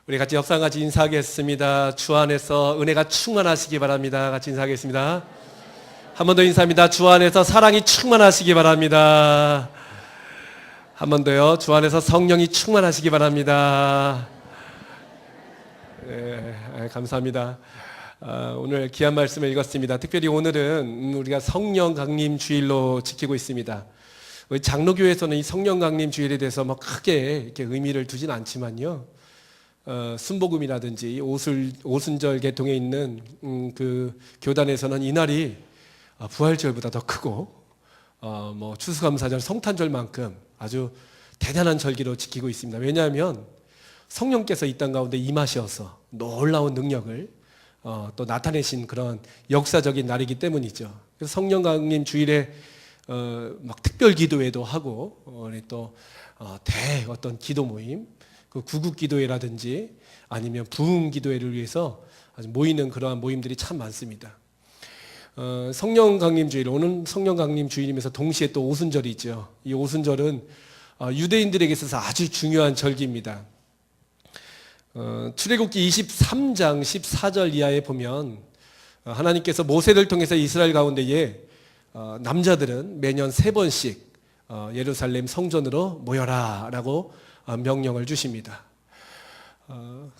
우리 같이 협상 같이 인사하겠습니다. 주 안에서 은혜가 충만하시기 바랍니다. 같이 인사하겠습니다. 한 번 더 인사합니다. 주 안에서 사랑이 충만하시기 바랍니다. 한 번 더요. 주 안에서 성령이 충만하시기 바랍니다. 네, 감사합니다. 오늘 귀한 말씀을 읽었습니다. 특별히 오늘은 우리가 성령 강림 주일로 지키고 있습니다. 장로교에서는 이 성령 강림 주일에 대해서 뭐 크게 이렇게 의미를 두진 않지만요. 순복음이라든지 오순절 계통에 있는 그 교단에서는 이날이 부활절보다 더 크고 뭐 추수감사절, 성탄절만큼 아주 대단한 절기로 지키고 있습니다. 왜냐하면 성령께서 이 땅 가운데 임하셔서 놀라운 능력을 또 나타내신 그런 역사적인 날이기 때문이죠. 그래서 성령 강림 주일에 막 특별 기도회도 하고 또 어떤 기도 모임, 그 구국 기도회라든지 아니면 부흥 기도회를 위해서 아주 모이는 그러한 모임들이 참 많습니다. 성령 강림 주일, 오늘 성령 강림 주일이면서 동시에 또 오순절이 있죠. 이 오순절은 유대인들에게 있어서 아주 중요한 절기입니다. 출애굽기 23장 14절 이하에 보면 하나님께서 모세를 통해서 이스라엘 가운데에 남자들은 매년 3번씩 예루살렘 성전으로 모여라 라고 명령을 주십니다.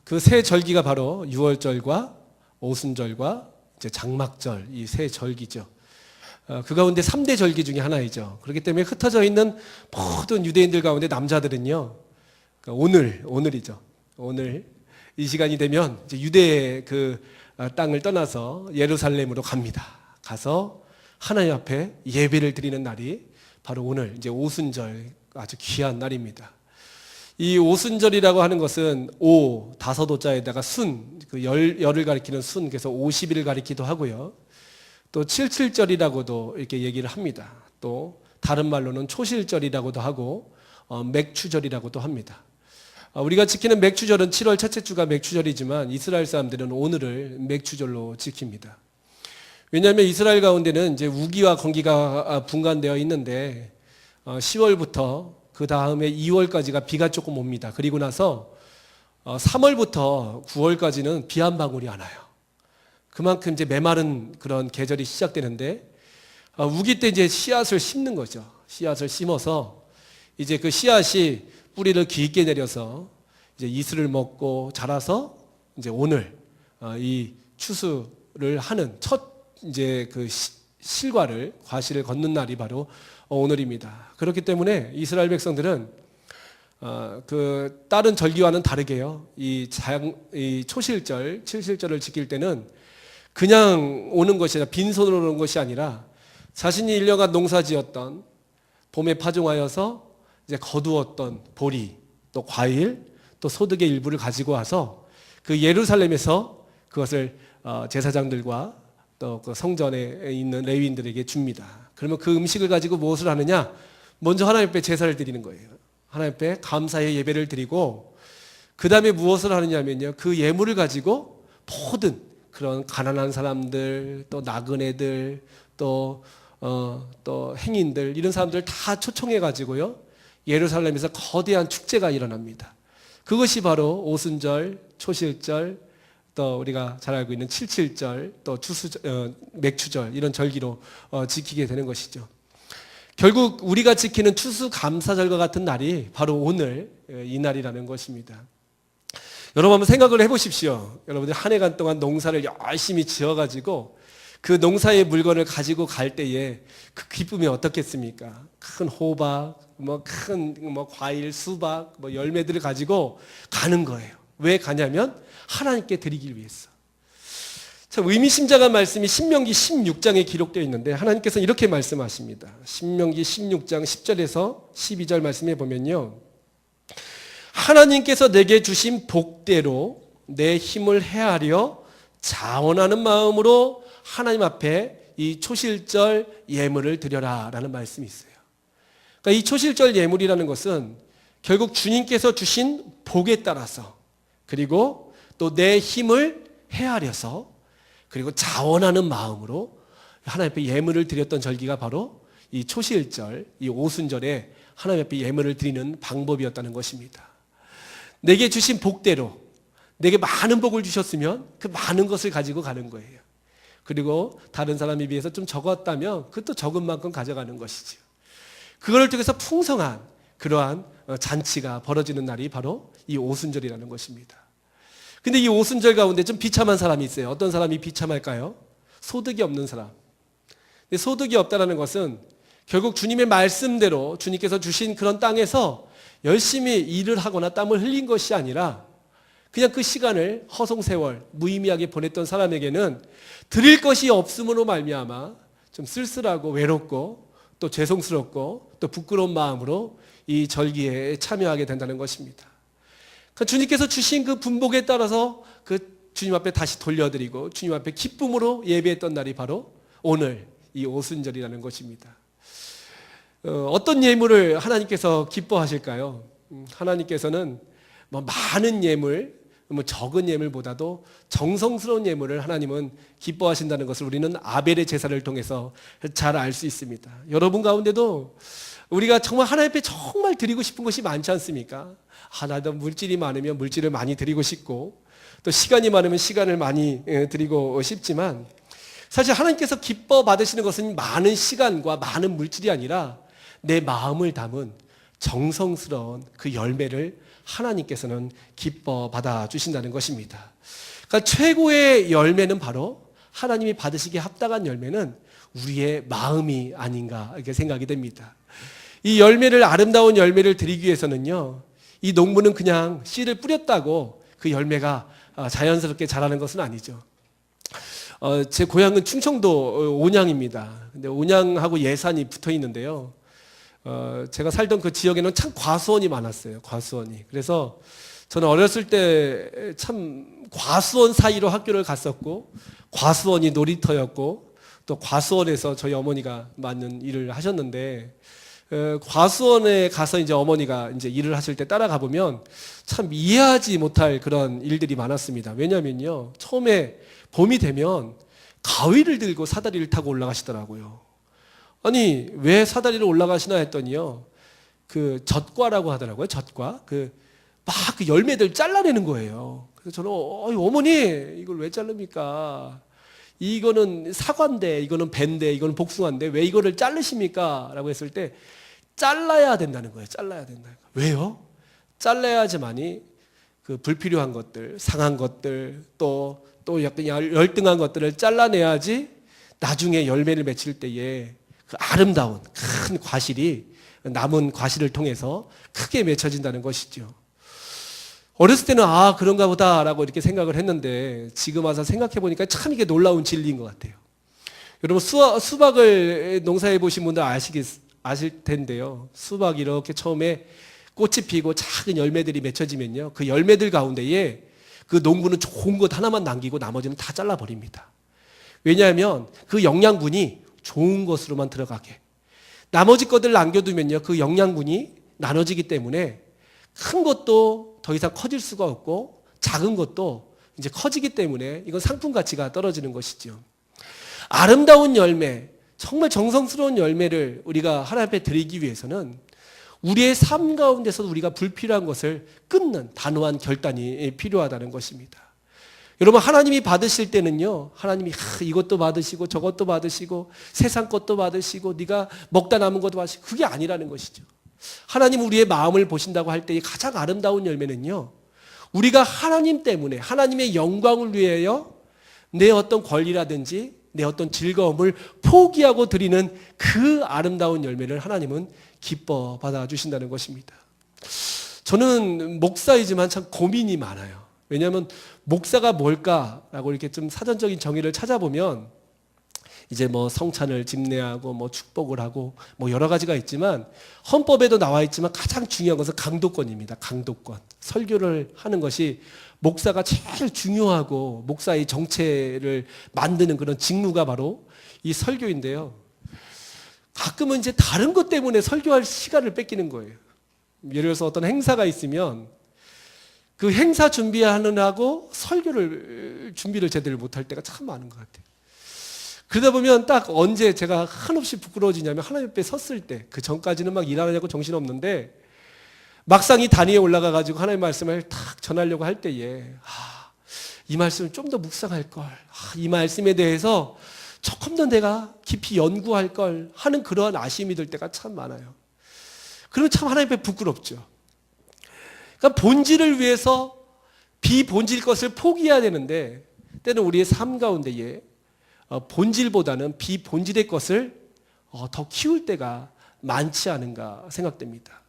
그 세 절기가 바로 유월절과 오순절과 이제 장막절, 이 세 절기죠. 그 가운데 3대 절기 중에 하나이죠. 그렇기 때문에 흩어져 있는 모든 유대인들 가운데 남자들은요, 오늘이죠. 오늘 이 시간이 되면 이제 유대의 그 땅을 떠나서 예루살렘으로 갑니다. 가서 하나님 앞에 예배를 드리는 날이 바로 오늘 이제 오순절, 아주 귀한 날입니다. 이 오순절이라고 하는 것은 다섯 오자에다가 순, 그 열을 가리키는 순, 그래서 50일을 가리키기도 하고요. 또 칠칠절이라고도 이렇게 얘기를 합니다. 또 다른 말로는 초실절이라고도 하고 맥추절이라고도 합니다. 우리가 지키는 맥추절은 7월 첫째 주가 맥추절이지만 이스라엘 사람들은 오늘을 맥추절로 지킵니다. 왜냐하면 이스라엘 가운데는 이제 우기와 건기가 분간되어 있는데 10월부터 그 다음에 2월까지가 비가 조금 옵니다. 그리고 나서 3월부터 9월까지는 비 한 방울이 안 와요. 그만큼 이제 메마른 그런 계절이 시작되는데 우기 때 이제 씨앗을 심는 거죠. 씨앗을 심어서 이제 그 씨앗이 뿌리를 깊게 내려서 이제 이슬을 먹고 자라서 이제 오늘 이 추수를 하는 첫 이제 그 실과를 과실을 걷는 날이 바로 오늘입니다. 그렇기 때문에 이스라엘 백성들은 그 다른 절기와는 다르게요. 이 초실절, 칠실절을 지킬 때는 그냥 오는 것이 아니라 빈손으로 오는 것이 아니라 자신이 1년간 농사지었던 봄에 파종하여서 이제 거두었던 보리, 또 과일, 또 소득의 일부를 가지고 와서 그 예루살렘에서 그것을 제사장들과 또 그 성전에 있는 레위인들에게 줍니다. 그러면 그 음식을 가지고 무엇을 하느냐? 먼저 하나님 앞에 제사를 드리는 거예요. 하나님 앞에 감사의 예배를 드리고 그 다음에 무엇을 하느냐면요, 그 예물을 가지고 모든 그런 가난한 사람들, 또 나그네들, 또 행인들, 이런 사람들 다 초청해 가지고요, 예루살렘에서 거대한 축제가 일어납니다. 그것이 바로 오순절, 초실절, 또 우리가 잘 알고 있는 칠칠절, 또 맥추절, 이런 절기로 지키게 되는 것이죠. 결국 우리가 지키는 추수감사절과 같은 날이 바로 오늘 이 날이라는 것입니다. 여러분 한번 생각을 해보십시오. 여러분들 한 해간 동안 농사를 열심히 지어가지고 그 농사의 물건을 가지고 갈 때에 그 기쁨이 어떻겠습니까? 큰 호박, 큰 과일, 수박, 열매들을 가지고 가는 거예요. 왜 가냐면 하나님께 드리기 위해서. 참 의미심장한 말씀이 신명기 16장에 기록되어 있는데 하나님께서는 이렇게 말씀하십니다. 신명기 16장 10절에서 12절 말씀해 보면요, 하나님께서 내게 주신 복대로 내 힘을 헤아려 자원하는 마음으로 하나님 앞에 이 초실절 예물을 드려라 라는 말씀이 있어요. 그러니까 이 초실절 예물이라는 것은 결국 주님께서 주신 복에 따라서, 그리고 또 내 힘을 헤아려서, 그리고 자원하는 마음으로 하나님 앞에 예물을 드렸던 절기가 바로 이 초실절, 이 오순절에 하나님 앞에 예물을 드리는 방법이었다는 것입니다. 내게 주신 복대로, 내게 많은 복을 주셨으면 그 많은 것을 가지고 가는 거예요. 그리고 다른 사람에 비해서 좀 적었다면 그것도 적은 만큼 가져가는 것이죠. 그걸 통해서 풍성한 그러한 잔치가 벌어지는 날이 바로 이 오순절이라는 것입니다. 근데 이 오순절 가운데 좀 비참한 사람이 있어요. 어떤 사람이 비참할까요? 소득이 없는 사람. 근데 소득이 없다는 것은 결국 주님의 말씀대로 주님께서 주신 그런 땅에서 열심히 일을 하거나 땀을 흘린 것이 아니라 그냥 그 시간을 허송세월 무의미하게 보냈던 사람에게는 드릴 것이 없음으로 말미암아 좀 쓸쓸하고 외롭고 또 죄송스럽고 또 부끄러운 마음으로 이 절기에 참여하게 된다는 것입니다. 그러니까 주님께서 주신 그 분복에 따라서 그 주님 앞에 다시 돌려드리고 주님 앞에 기쁨으로 예배했던 날이 바로 오늘 이 오순절이라는 것입니다. 어떤 예물을 하나님께서 기뻐하실까요? 하나님께서는 뭐 많은 예물, 뭐 적은 예물보다도 정성스러운 예물을 하나님은 기뻐하신다는 것을 우리는 아벨의 제사를 통해서 잘 알 수 있습니다. 여러분 가운데도 우리가 정말 하나님 앞에 정말 드리고 싶은 것이 많지 않습니까? 나도 물질이 많으면 물질을 많이 드리고 싶고 또 시간이 많으면 시간을 많이 드리고 싶지만 사실 하나님께서 기뻐 받으시는 것은 많은 시간과 많은 물질이 아니라 내 마음을 담은 정성스러운 그 열매를 하나님께서는 기뻐 받아 주신다는 것입니다. 그러니까 최고의 열매는 바로 하나님이 받으시기에 합당한 열매는 우리의 마음이 아닌가 이렇게 생각이 됩니다. 이 열매를 아름다운 열매를 드리기 위해서는요. 이 농부는 그냥 씨를 뿌렸다고 그 열매가 자연스럽게 자라는 것은 아니죠. 제 고향은 충청도 온양입니다. 근데 온양하고 예산이 붙어 있는데요. 제가 살던 그 지역에는 참 과수원이 많았어요. 과수원이. 그래서 저는 어렸을 때 참 과수원 사이로 학교를 갔었고 과수원이 놀이터였고 또 과수원에서 저희 어머니가 많은 일을 하셨는데 과수원에 가서 이제 어머니가 이제 일을 하실 때 따라가 보면 참 이해하지 못할 그런 일들이 많았습니다. 왜냐면요. 처음에 봄이 되면 가위를 들고 사다리를 타고 올라가시더라고요. 아니, 왜 사다리를 올라가시나 했더니요. 그 젖과라고 하더라고요. 젖과. 막 그 열매들 잘라내는 거예요. 그래서 저는 어머니, 이걸 왜 자릅니까? 이거는 사과인데, 이거는 배인데, 이거는 복숭아인데 왜 이거를 자르십니까? 라고 했을 때 잘라야 된다는 거예요. 잘라야 된다. 왜요? 잘라야지만이 그 불필요한 것들, 상한 것들, 또 약간 열등한 것들을 잘라내야지 나중에 열매를 맺힐 때에 그 아름다운 큰 과실이 남은 과실을 통해서 크게 맺혀진다는 것이죠. 어렸을 때는 그런가 보다라고 이렇게 생각을 했는데 지금 와서 생각해 보니까 참 이게 놀라운 진리인 것 같아요. 여러분 수박을 농사해 보신 분들 아실 텐데요. 수박이 이렇게 처음에 꽃이 피고 작은 열매들이 맺혀지면요. 그 열매들 가운데에 그 농부는 좋은 것 하나만 남기고 나머지는 다 잘라버립니다. 왜냐하면 그 영양분이 좋은 것으로만 들어가게. 나머지 것들 남겨두면요. 그 영양분이 나눠지기 때문에 큰 것도 더 이상 커질 수가 없고 작은 것도 이제 커지기 때문에 이건 상품 가치가 떨어지는 것이죠. 아름다운 열매, 정말 정성스러운 열매를 우리가 하나님 앞에 드리기 위해서는 우리의 삶 가운데서 우리가 불필요한 것을 끊는 단호한 결단이 필요하다는 것입니다. 여러분 하나님이 받으실 때는요. 하나님이 이것도 받으시고 저것도 받으시고 세상 것도 받으시고 네가 먹다 남은 것도 받으시고 그게 아니라는 것이죠. 하나님 우리의 마음을 보신다고 할 때 가장 아름다운 열매는요. 우리가 하나님 때문에 하나님의 영광을 위하여 내 어떤 권리라든지 내 어떤 즐거움을 포기하고 드리는 그 아름다운 열매를 하나님은 기뻐 받아주신다는 것입니다. 저는 목사이지만 참 고민이 많아요. 왜냐하면 목사가 뭘까라고 이렇게 좀 사전적인 정의를 찾아보면 이제 뭐 성찬을 집례하고 뭐 축복을 하고 뭐 여러 가지가 있지만 헌법에도 나와 있지만 가장 중요한 것은 강도권입니다. 강도권. 설교를 하는 것이 목사가 제일 중요하고 목사의 정체를 만드는 그런 직무가 바로 이 설교인데요. 가끔은 이제 다른 것 때문에 설교할 시간을 뺏기는 거예요. 예를 들어서 어떤 행사가 있으면 그 행사 준비하느라고 설교를 준비를 제대로 못할 때가 참 많은 것 같아요. 그러다 보면 딱 언제 제가 한없이 부끄러워지냐면 하나님 앞에 섰을 때 그 전까지는 막 일하느냐고 정신없는데 막상 이 단위에 올라가가지고 하나님의 말씀을 탁 전하려고 할 때에 이 말씀을 좀 더 묵상할 걸, 이 말씀에 대해서 조금 더 내가 깊이 연구할 걸 하는 그러한 아쉬움이 들 때가 참 많아요. 그러면 참 하나님 앞에 부끄럽죠. 그러니까 본질을 위해서 비본질 것을 포기해야 되는데 때는 우리의 삶 가운데에 본질보다는 비본질의 것을 더 키울 때가 많지 않은가 생각됩니다.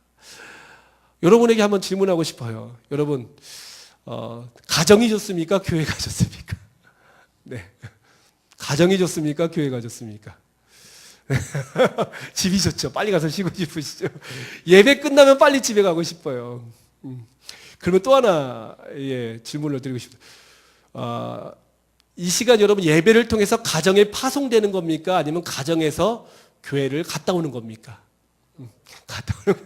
여러분에게 한번 질문하고 싶어요. 여러분, 가정이 좋습니까? 교회가 좋습니까? 네. 가정이 좋습니까? 교회가 좋습니까? 집이 좋죠. 빨리 가서 쉬고 싶으시죠? 예배 끝나면 빨리 집에 가고 싶어요. 그러면 또 하나의 질문을 드리고 싶어요. 이 시간 여러분 예배를 통해서 가정에 파송되는 겁니까? 아니면 가정에서 교회를 갔다 오는 겁니까? 갔다 오는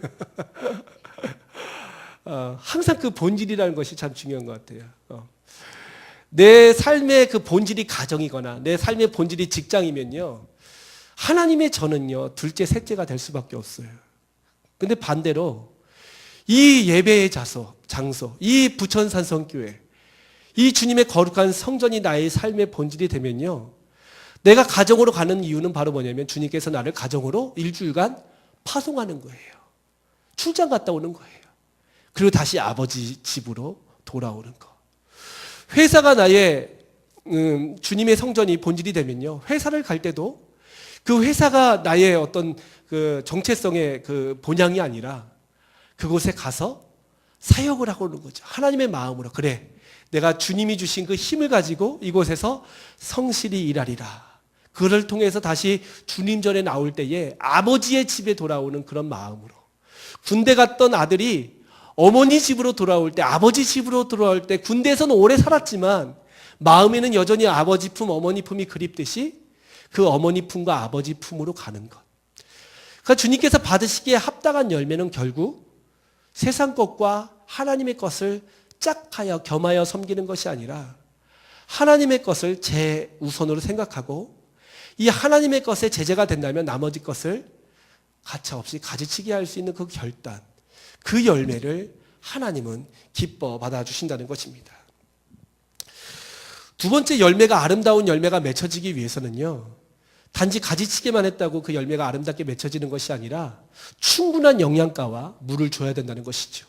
항상 그 본질이라는 것이 참 중요한 것 같아요. 내 삶의 그 본질이 가정이거나 내 삶의 본질이 직장이면요, 하나님의 저는요 둘째 셋째가 될 수밖에 없어요. 근데 반대로 이 예배의 장소, 이 부천산성교회, 이 주님의 거룩한 성전이 나의 삶의 본질이 되면요, 내가 가정으로 가는 이유는 바로 뭐냐면 주님께서 나를 가정으로 일주일간 파송하는 거예요. 출장 갔다 오는 거예요. 그리고 다시 아버지 집으로 돌아오는 거. 회사가 나의 주님의 성전이 본질이 되면요, 회사를 갈 때도 그 회사가 나의 어떤 그 정체성의 그 본향이 아니라 그곳에 가서 사역을 하고 오는 거죠. 하나님의 마음으로, 그래, 내가 주님이 주신 그 힘을 가지고 이곳에서 성실히 일하리라. 그를 통해서 다시 주님 전에 나올 때에 아버지의 집에 돌아오는 그런 마음으로, 군대 갔던 아들이 어머니 집으로 돌아올 때, 아버지 집으로 돌아올 때, 군대에서는 오래 살았지만 마음에는 여전히 아버지 품, 어머니 품이 그립듯이 그 어머니 품과 아버지 품으로 가는 것. 그러니까 주님께서 받으시기에 합당한 열매는 결국 세상 것과 하나님의 것을 짝하여 겸하여 섬기는 것이 아니라 하나님의 것을 제우선으로 생각하고 이 하나님의 것에 제재가 된다면 나머지 것을 가차없이 가지치기 할 수 있는 그 결단, 그 열매를 하나님은 기뻐 받아주신다는 것입니다. 두 번째 열매가 아름다운 열매가 맺혀지기 위해서는요, 단지 가지치기만 했다고 그 열매가 아름답게 맺혀지는 것이 아니라 충분한 영양가와 물을 줘야 된다는 것이죠.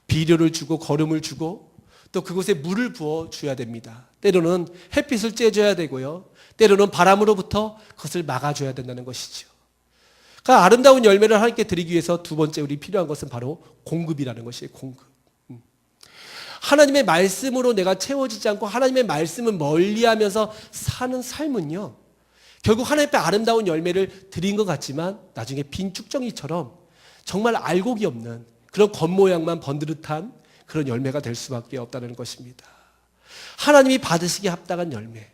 비료를 주고 거름을 주고 또 그곳에 물을 부어 줘야 됩니다. 때로는 햇빛을 쬐줘야 되고요, 때로는 바람으로부터 그것을 막아줘야 된다는 것이죠. 그러니까 아름다운 열매를 하나님께 드리기 위해서 두 번째 우리 필요한 것은 바로 공급이라는 것이에요. 공급. 하나님의 말씀으로 내가 채워지지 않고 하나님의 말씀을 멀리하면서 사는 삶은요, 결국 하나님 앞에 아름다운 열매를 드린 것 같지만 나중에 빈 축정이처럼 정말 알곡이 없는 그런 겉모양만 번드릇한 그런 열매가 될 수밖에 없다는 것입니다. 하나님이 받으시기에 합당한 열매,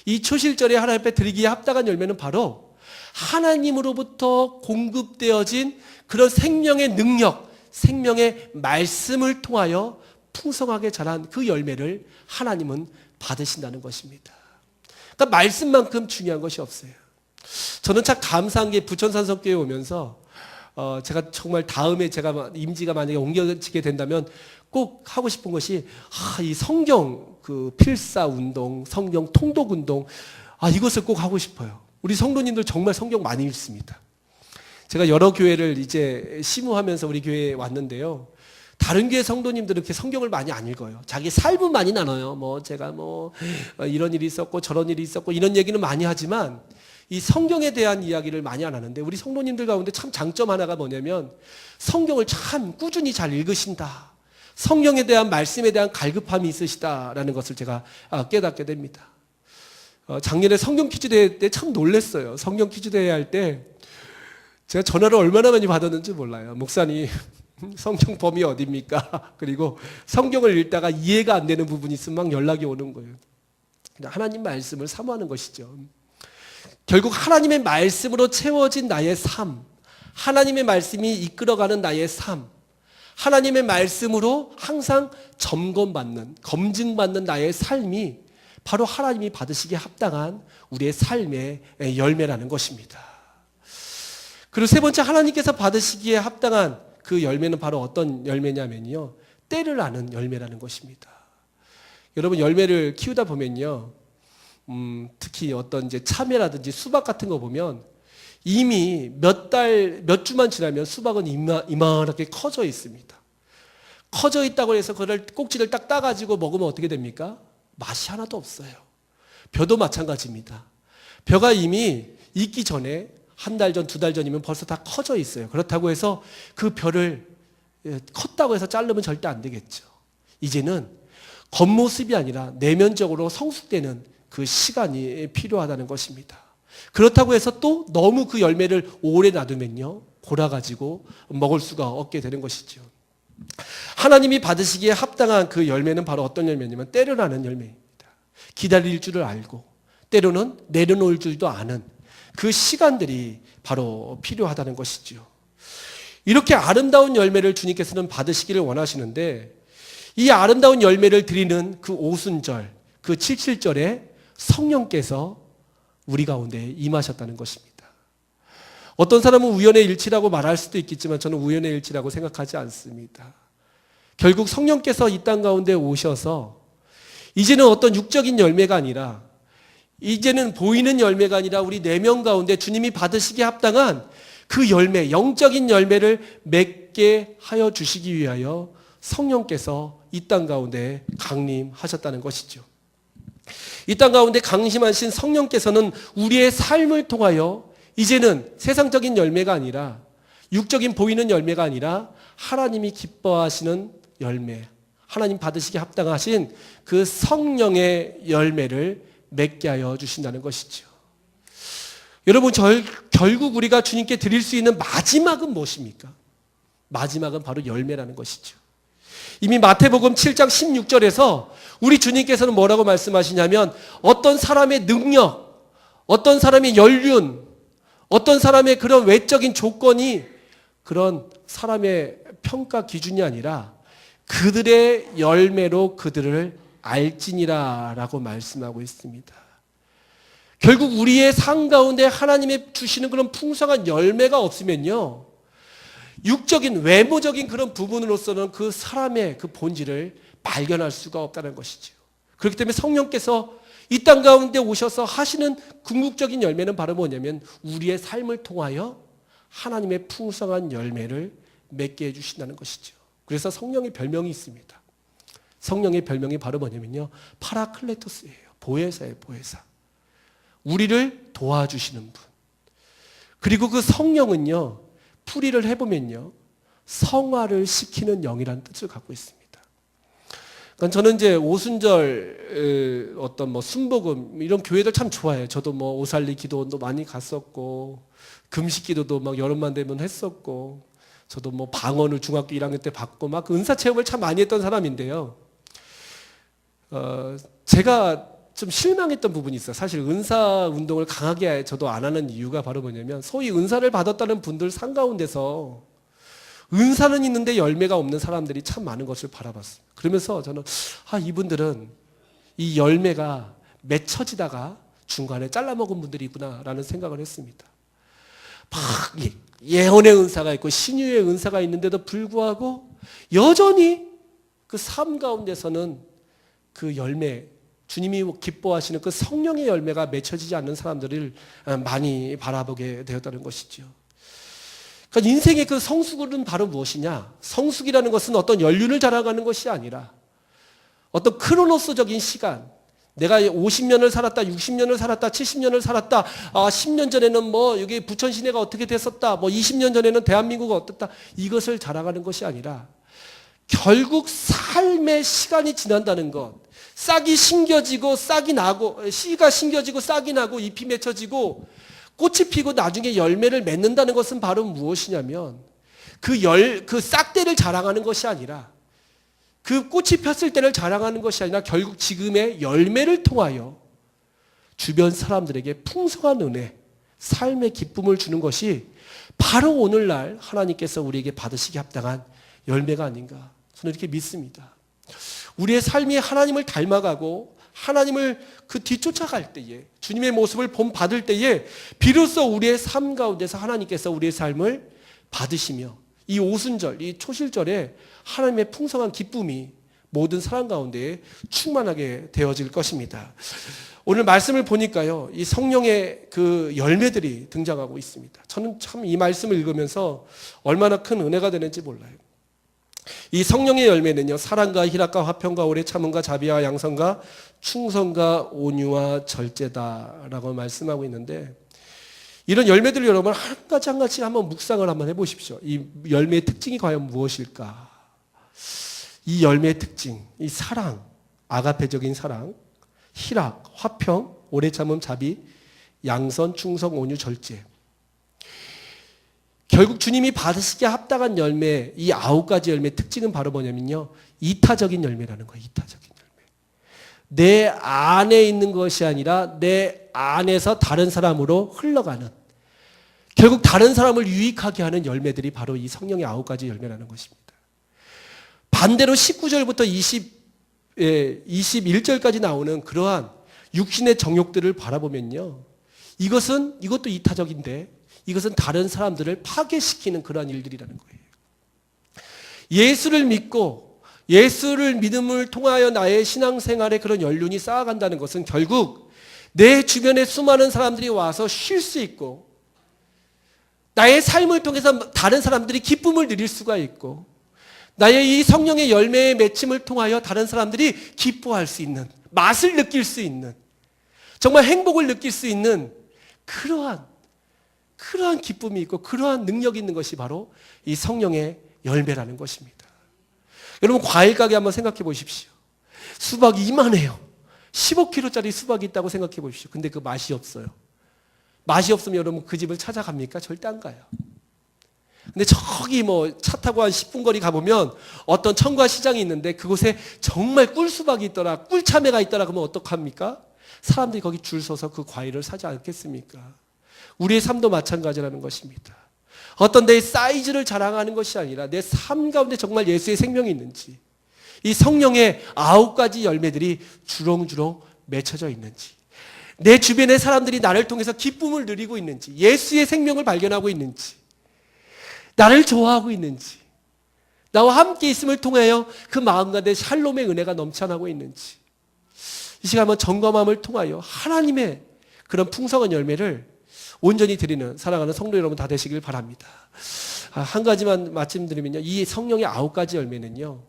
이 초실절에 하나님 앞에 드리기에 합당한 열매는 바로 하나님으로부터 공급되어진 그런 생명의 능력, 생명의 말씀을 통하여 풍성하게 자란 그 열매를 하나님은 받으신다는 것입니다. 그러니까 말씀만큼 중요한 것이 없어요. 저는 참 감사한 게 부천산성교회에 오면서 제가 정말 다음에 제가 임지가 만약에 옮겨지게 된다면 꼭 하고 싶은 것이 이 성경 그 필사 운동, 성경 통독 운동, 이것을 꼭 하고 싶어요. 우리 성도님들 정말 성경 많이 읽습니다. 제가 여러 교회를 이제 심우하면서 우리 교회에 왔는데요, 다른 교회 성도님들은 이렇게 성경을 많이 안 읽어요. 자기 삶은 많이 나눠요. 제가 이런 일이 있었고 저런 일이 있었고 이런 얘기는 많이 하지만 이 성경에 대한 이야기를 많이 안 하는데, 우리 성도님들 가운데 참 장점 하나가 뭐냐면 성경을 참 꾸준히 잘 읽으신다, 성경에 대한 말씀에 대한 갈급함이 있으시다라는 것을 제가 깨닫게 됩니다. 작년에 성경 퀴즈 대회 때 참 놀랐어요. 성경 퀴즈 대회 할 때 제가 전화를 얼마나 많이 받았는지 몰라요. 목사님, 성경 범위 어디입니까? 그리고 성경을 읽다가 이해가 안 되는 부분이 있으면 막 연락이 오는 거예요. 하나님 말씀을 사모하는 것이죠. 결국 하나님의 말씀으로 채워진 나의 삶, 하나님의 말씀이 이끌어가는 나의 삶, 하나님의 말씀으로 항상 점검받는, 검증받는 나의 삶이 바로 하나님이 받으시기에 합당한 우리의 삶의 열매라는 것입니다. 그리고 세 번째, 하나님께서 받으시기에 합당한 그 열매는 바로 어떤 열매냐면요, 때를 아는 열매라는 것입니다. 여러분, 열매를 키우다 보면요, 특히 어떤 이제 참외라든지 수박 같은 거 보면 이미 몇 주만 지나면 수박은 이만하게 커져 있습니다. 커져 있다고 해서 그걸 꼭지를 딱 따가지고 먹으면 어떻게 됩니까? 맛이 하나도 없어요. 벼도 마찬가지입니다. 벼가 이미 익기 전에 한 달 전, 두 달 전이면 벌써 다 커져 있어요. 그렇다고 해서 그 벼를 컸다고 해서 자르면 절대 안 되겠죠. 이제는 겉모습이 아니라 내면적으로 성숙되는 그 시간이 필요하다는 것입니다. 그렇다고 해서 또 너무 그 열매를 오래 놔두면요, 골아가지고 먹을 수가 없게 되는 것이죠. 하나님이 받으시기에 합당한 그 열매는 바로 어떤 열매냐면 때를 아는 열매입니다. 기다릴 줄을 알고 때로는 내려놓을 줄도 아는 그 시간들이 바로 필요하다는 것이죠. 이렇게 아름다운 열매를 주님께서는 받으시기를 원하시는데, 이 아름다운 열매를 드리는 그 오순절, 그 77절에 성령께서 우리 가운데 임하셨다는 것입니다. 어떤 사람은 우연의 일치라고 말할 수도 있겠지만 저는 우연의 일치라고 생각하지 않습니다. 결국 성령께서 이 땅 가운데 오셔서 이제는 어떤 육적인 열매가 아니라, 이제는 보이는 열매가 아니라 우리 내면 가운데 주님이 받으시기에 합당한 그 열매, 영적인 열매를 맺게 하여 주시기 위하여 성령께서 이 땅 가운데 강림하셨다는 것이죠. 이 땅 가운데 강림하신 성령께서는 우리의 삶을 통하여 이제는 세상적인 열매가 아니라, 육적인 보이는 열매가 아니라 하나님이 기뻐하시는 열매, 하나님 받으시기에 합당하신 그 성령의 열매를 맺게 하여 주신다는 것이죠. 여러분, 결국 우리가 주님께 드릴 수 있는 마지막은 무엇입니까? 마지막은 바로 열매라는 것이죠. 이미 마태복음 7장 16절에서 우리 주님께서는 뭐라고 말씀하시냐면, 어떤 사람의 능력, 어떤 사람의 연륜, 어떤 사람의 그런 외적인 조건이 그런 사람의 평가 기준이 아니라 그들의 열매로 그들을 알지니라 라고 말씀하고 있습니다. 결국 우리의 삶 가운데 하나님의 주시는 그런 풍성한 열매가 없으면요, 육적인 외모적인 그런 부분으로서는 그 사람의 그 본질을 발견할 수가 없다는 것이죠. 그렇기 때문에 성령께서 이 땅 가운데 오셔서 하시는 궁극적인 열매는 바로 뭐냐면 우리의 삶을 통하여 하나님의 풍성한 열매를 맺게 해주신다는 것이죠. 그래서 성령의 별명이 있습니다. 성령의 별명이 바로 뭐냐면요, 파라클레토스예요. 보혜사예요, 보혜사. 우리를 도와주시는 분. 그리고 그 성령은요, 풀이를 해보면요, 성화를 시키는 영이라는 뜻을 갖고 있습니다. 그러니까 저는 이제 오순절 어떤 뭐 순복음 이런 교회들 참 좋아해요. 저도 뭐 오살리 기도원도 많이 갔었고, 금식 기도도 막 여름만 되면 했었고, 저도 뭐 방언을 중학교 1학년 때 받고 막 은사 체험을 참 많이 했던 사람인데요. 제가 좀 실망했던 부분이 있어요. 사실 은사 운동을 강하게 저도 안 하는 이유가 바로 뭐냐면, 소위 은사를 받았다는 분들 상 가운데서 은사는 있는데 열매가 없는 사람들이 참 많은 것을 바라봤어요. 그러면서 저는 이분들은 이 열매가 맺혀지다가 중간에 잘라먹은 분들이 있구나라는 생각을 했습니다. 막 예언의 은사가 있고 신유의 은사가 있는데도 불구하고 여전히 그 삶 가운데서는 그 열매, 주님이 기뻐하시는 그 성령의 열매가 맺혀지지 않는 사람들을 많이 바라보게 되었다는 것이죠. 그러니까 인생의 그 성숙은 바로 무엇이냐? 성숙이라는 것은 어떤 연륜을 자랑하는 것이 아니라 어떤 크로노스적인 시간, 내가 50년을 살았다, 60년을 살았다, 70년을 살았다, 10년 전에는 뭐 여기 부천 시내가 어떻게 됐었다, 뭐 20년 전에는 대한민국이 어떻다, 이것을 자랑하는 것이 아니라 결국 삶의 시간이 지난다는 것, 싹이 심겨지고 싹이 나고, 씨가 심겨지고 싹이 나고 잎이 맺혀지고 꽃이 피고 나중에 열매를 맺는다는 것은 바로 무엇이냐면 그 싹대를 자랑하는 것이 아니라, 그 꽃이 폈을 때를 자랑하는 것이 아니라 결국 지금의 열매를 통하여 주변 사람들에게 풍성한 은혜, 삶의 기쁨을 주는 것이 바로 오늘날 하나님께서 우리에게 받으시기 합당한 열매가 아닌가, 저는 이렇게 믿습니다. 우리의 삶이 하나님을 닮아가고 하나님을 그 뒤쫓아갈 때에, 주님의 모습을 본받을 때에 비로소 우리의 삶 가운데서 하나님께서 우리의 삶을 받으시며 이 오순절, 이 초실절에 하나님의 풍성한 기쁨이 모든 사람 가운데 충만하게 되어질 것입니다. 오늘 말씀을 보니까요, 이 성령의 그 열매들이 등장하고 있습니다. 저는 참 이 말씀을 읽으면서 얼마나 큰 은혜가 되는지 몰라요. 이 성령의 열매는요, 사랑과 희락과 화평과 오래 참음과 자비와 양선과 충성과 온유와 절제다라고 말씀하고 있는데, 이런 열매들을 여러분 한 가지 한 가지 한번 묵상을 한번 해보십시오. 이 열매의 특징이 과연 무엇일까? 이 열매의 특징, 이 사랑, 아가페적인 사랑, 희락, 화평, 오래 참음, 자비, 양선, 충성, 온유, 절제. 결국 주님이 받으시기에 합당한 열매, 이 9가지 열매의 특징은 바로 뭐냐면요, 이타적인 열매라는 거예요. 이타적인 열매. 내 안에 있는 것이 아니라 내 안에서 다른 사람으로 흘러가는, 결국 다른 사람을 유익하게 하는 열매들이 바로 이 성령의 9가지 열매라는 것입니다. 반대로 19절부터 21절까지 나오는 그러한 육신의 정욕들을 바라보면요, 이것도 이타적인데 이것은 다른 사람들을 파괴시키는 그러한 일들이라는 거예요. 예수를 믿고 예수를 믿음을 통하여 나의 신앙생활에 그런 연륜이 쌓아간다는 것은 결국 내 주변에 수많은 사람들이 와서 쉴 수 있고, 나의 삶을 통해서 다른 사람들이 기쁨을 누릴 수가 있고, 나의 이 성령의 열매의 맺힘을 통하여 다른 사람들이 기뻐할 수 있는, 맛을 느낄 수 있는, 정말 행복을 느낄 수 있는 그러한 기쁨이 있고 그러한 능력이 있는 것이 바로 이 성령의 열매라는 것입니다. 여러분, 과일 가게 한번 생각해 보십시오. 수박이 이만해요. 15kg짜리 수박이 있다고 생각해 보십시오. 근데 그 맛이 없어요. 맛이 없으면 여러분 그 집을 찾아갑니까? 절대 안 가요. 근데 저기 차 타고 한 10분 거리 가보면 어떤 청과 시장이 있는데 그곳에 정말 꿀수박이 있더라, 꿀참외가 있더라, 그러면 어떡합니까? 사람들이 거기 줄 서서 그 과일을 사지 않겠습니까? 우리의 삶도 마찬가지라는 것입니다. 어떤 내 사이즈를 자랑하는 것이 아니라 내 삶 가운데 정말 예수의 생명이 있는지, 이 성령의 9가지 열매들이 주렁주렁 맺혀져 있는지, 내 주변의 사람들이 나를 통해서 기쁨을 누리고 있는지, 예수의 생명을 발견하고 있는지, 나를 좋아하고 있는지, 나와 함께 있음을 통하여 그 마음 가운데 샬롬의 은혜가 넘쳐나고 있는지, 이 시간 한번 점검함을 통하여 하나님의 그런 풍성한 열매를 온전히 드리는 사랑하는 성도 여러분 다 되시길 바랍니다. 한 가지만 말씀드리면요, 이 성령의 9가지 열매는요,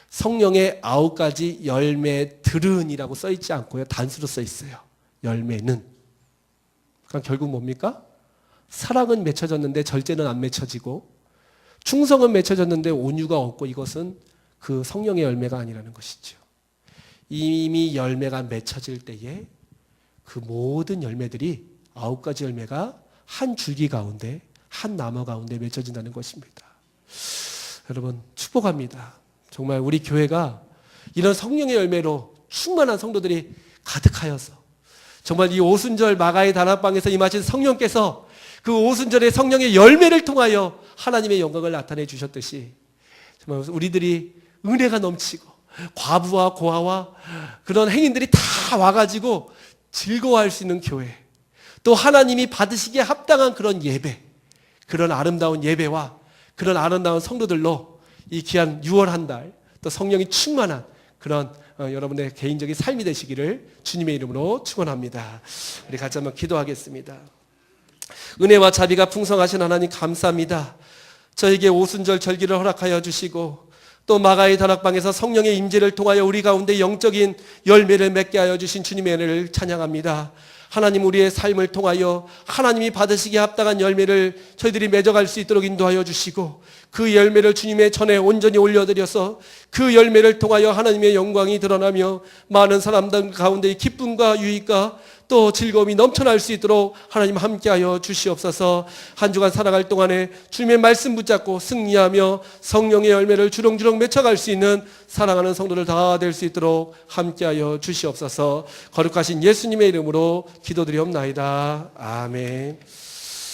성령의 9가지 열매들은이라고 써있지 않고요, 단수로 써있어요. 열매는. 그럼 결국 뭡니까? 사랑은 맺혀졌는데 절제는 안 맺혀지고, 충성은 맺혀졌는데 온유가 없고, 이것은 그 성령의 열매가 아니라는 것이죠. 이미 열매가 맺혀질 때에 그 모든 열매들이 9가지 열매가 한 줄기 가운데, 한 나무 가운데 맺혀진다는 것입니다. 여러분, 축복합니다. 정말 우리 교회가 이런 성령의 열매로 충만한 성도들이 가득하여서, 정말 이 오순절 마가의 다락방에서 임하신 성령께서 그 오순절의 성령의 열매를 통하여 하나님의 영광을 나타내 주셨듯이, 정말 우리들이 은혜가 넘치고 과부와 고아와 그런 행인들이 다 와가지고 즐거워할 수 있는 교회, 또 하나님이 받으시기에 합당한 그런 예배, 그런 아름다운 예배와 그런 아름다운 성도들로 이 귀한 6월 한 달, 또 성령이 충만한 그런 여러분의 개인적인 삶이 되시기를 주님의 이름으로 축원합니다. 우리 같이 한번 기도하겠습니다. 은혜와 자비가 풍성하신 하나님 감사합니다. 저에게 오순절 절기를 허락하여 주시고, 또 마가의 다락방에서 성령의 임재를 통하여 우리 가운데 영적인 열매를 맺게 하여 주신 주님의 은혜를 찬양합니다. 하나님, 우리의 삶을 통하여 하나님이 받으시기에 합당한 열매를 저희들이 맺어갈 수 있도록 인도하여 주시고, 그 열매를 주님의 전에 온전히 올려드려서 그 열매를 통하여 하나님의 영광이 드러나며 많은 사람들 가운데 기쁨과 유익과 또 즐거움이 넘쳐날 수 있도록 하나님 함께하여 주시옵소서. 한 주간 살아갈 동안에 주님의 말씀 붙잡고 승리하며 성령의 열매를 주렁주렁 맺혀갈 수 있는 사랑하는 성도들 다 될 수 있도록 함께하여 주시옵소서. 거룩하신 예수님의 이름으로 기도드리옵나이다. 아멘.